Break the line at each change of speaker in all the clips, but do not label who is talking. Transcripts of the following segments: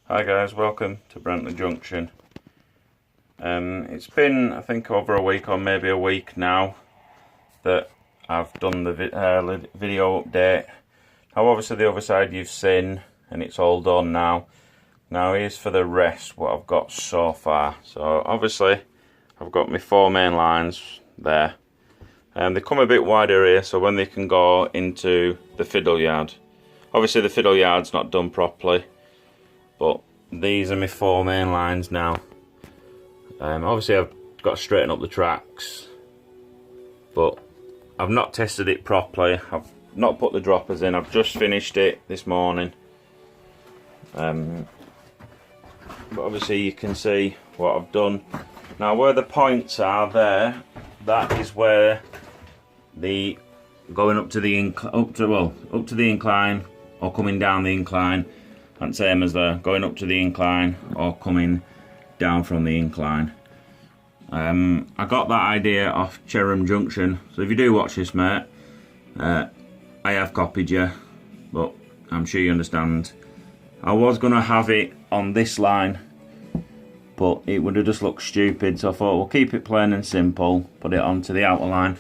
Hi guys, welcome to Brentlea Junction. It's been, I think, over a week or maybe a week now that I've done the video update. Now obviously the other side you've seen and it's all done now. Now here's for the rest what I've got so far. So obviously I've got my four main lines there. They come a bit wider here so when they can go into the fiddle yard. Obviously the fiddle yard's not done properly, but these are my four main lines now. Obviously I've got to straighten up the tracks, but I've not tested it properly. I've not put the droppers in. I've just finished it this morning. But obviously you can see what I've done. Now where the points are there, that is where the going up to the incline or coming down the incline, and same as the going up to the incline or coming down from the incline. I got that idea off Brentlea Junction, so if you do watch this, mate, I have copied you, but I'm sure you understand. I was going to have it on this line, but it would have just looked stupid, so I thought we'll keep it plain and simple, put it onto the outer line.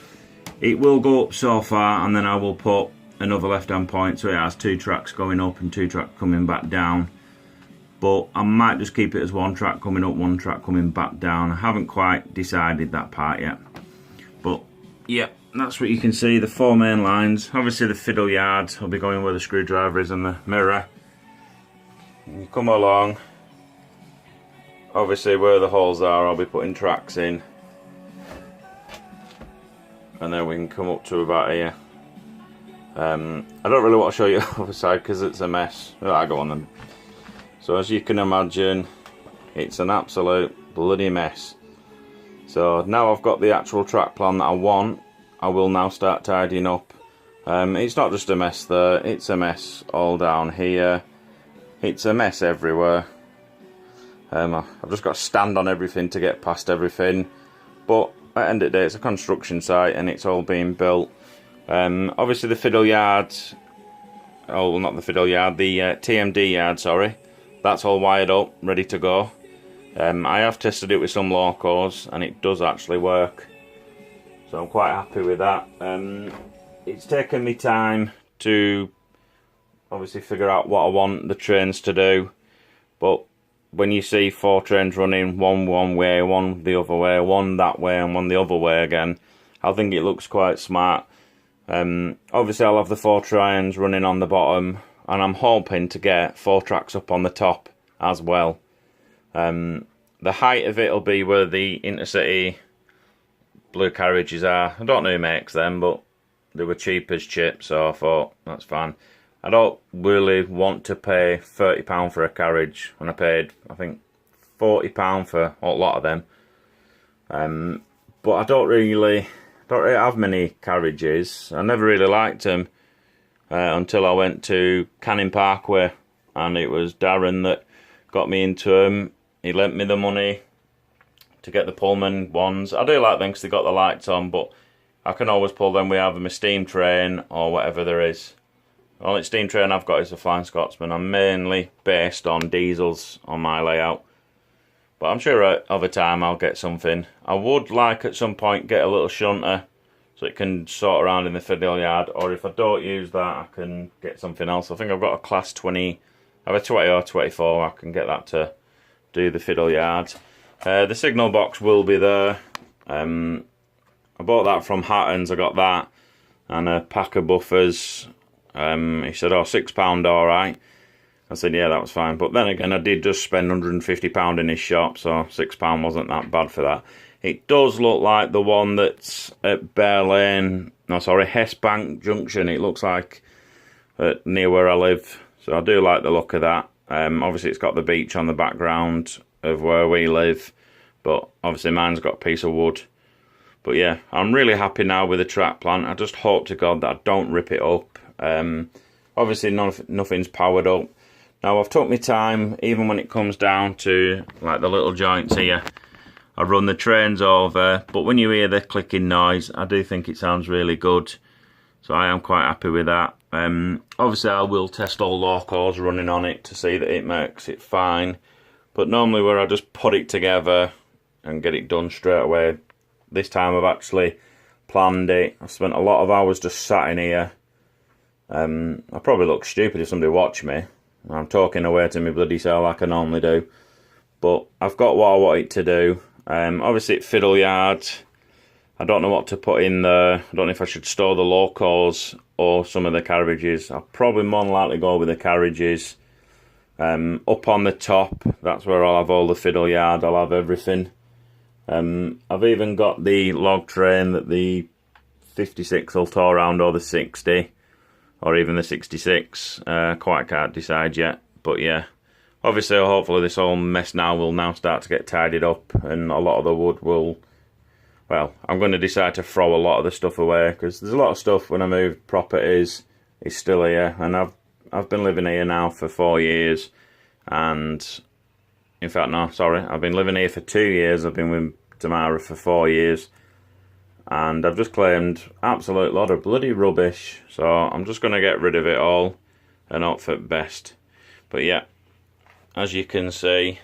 It will go up so far, and then I will put another left hand point so it has two tracks going up and two tracks coming back down. But I might just keep it as one track coming up, one track coming back down. I haven't quite decided that part yet. But yeah, that's what you can see, the four main lines. Obviously the fiddle yard, I'll be going where the screwdriver is and the mirror. And you come along, obviously where the holes are I'll be putting tracks in. And then we can come up to about here. I don't really want to show you the other side because it's a mess. I go on then. So as you can imagine, it's an absolute bloody mess. So now I've got the actual track plan that I want, I will now start tidying up. It's not just a mess there, it's a mess all down here. It's a mess everywhere. I've just got to stand on everything to get past everything. But at the end of the day, it's a construction site and it's all being built. Obviously the fiddle yard, oh not the fiddle yard, the TMD yard, sorry. That's all wired up, ready to go. I have tested it with some locos and it does actually work. So I'm quite happy with that. It's taken me time to obviously figure out what I want the trains to do. But when you see four trains running, one way, one the other way, one that way and one the other way again, I think it looks quite smart. Obviously I'll have the four trains running on the bottom, and I'm hoping to get four tracks up on the top as well. The height of it will be where the intercity blue carriages are. I don't know who makes them, but they were cheap as chips, so I thought that's fine. I don't really want to pay £30 for a carriage when I paid, I think, £40 for a lot of them. But I don't really have many carriages. I never really liked them until I went to Canning Parkway, and it was Darren that got me into them. He lent me the money to get the Pullman ones. I do like them because they got the lights on, but I can always pull them with either my steam train or whatever there is. The only steam train I've got is the Flying Scotsman. I'm mainly based on diesels on my layout, but I'm sure over time I'll get something. I would like at some point get a little shunter so it can sort around in the fiddle yard, or if I don't use that I can get something else. I think I've got a class 20, I have a 20 or 24, I can get that to do the fiddle yard. The signal box will be there. I bought that from Hatton's, I got that, and a pack of buffers. He said, oh, £6 alright. I said, yeah, that was fine. But then again, I did just spend £150 in his shop, so £6 wasn't that bad for that. It does look like the one that's at Brentlea Junction. It looks like near where I live. So I do like the look of that. Obviously, it's got the beach on the background of where we live. But obviously, mine's got a piece of wood. But yeah, I'm really happy now with the track plan. I just hope to God that I don't rip it up. Obviously, nothing's powered up. Now, I've took my time, even when it comes down to like the little joints here. I run the trains over, but when you hear the clicking noise, I do think it sounds really good. So I am quite happy with that. Obviously I will test all locos running on it to see that it makes it fine, but normally where I just put it together and get it done straight away, this time I've actually planned it. I've spent a lot of hours just sat in here. I probably look stupid if somebody watch me. I'm talking away to me bloody self like I normally do, but I've got what I wanted to do. Obviously it's fiddle yard. I don't know what to put in there. I don't know if I should store the locos or some of the carriages. I'll probably more than likely go with the carriages. Up on the top, that's where I'll have all the fiddle yard. I'll have everything. I've even got the log train that the 56 will tow around, or the 60, or even the 66. Quite can't decide yet, but yeah. Obviously, hopefully this whole mess now will now start to get tidied up, and a lot of the wood will... Well, I'm going to decide to throw a lot of the stuff away, because there's a lot of stuff when I move properties is still here, and I've been living here now for 4 years, and in fact no, sorry, I've been living here for 2 years. I've been with Tamara for 4 years, and I've just claimed absolute lot of bloody rubbish, so I'm just going to get rid of it all and hope for the best. But yeah, as you can see,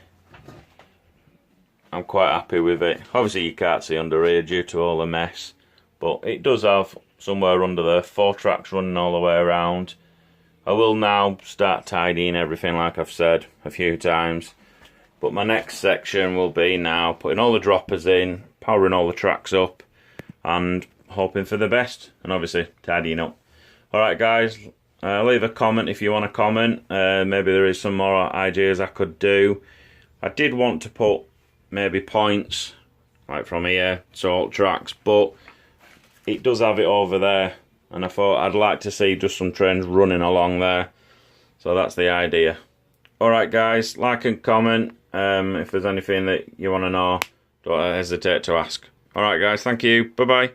I'm quite happy with it. Obviously you can't see under here due to all the mess, but it does have somewhere under there 4 tracks running all the way around. I will now start tidying everything like I've said a few times, but my next section will be now putting all the droppers in, powering all the tracks up, and hoping for the best, and obviously tidying up. Alright guys, leave a comment if you want to comment. Maybe there is some more ideas I could do. I did want to put maybe points like from here, salt tracks, but it does have it over there, and I thought I'd like to see just some trains running along there, so that's the idea. Alright guys, like and comment. If there's anything that you want to know, don't hesitate to ask. Alright guys, thank you, bye bye.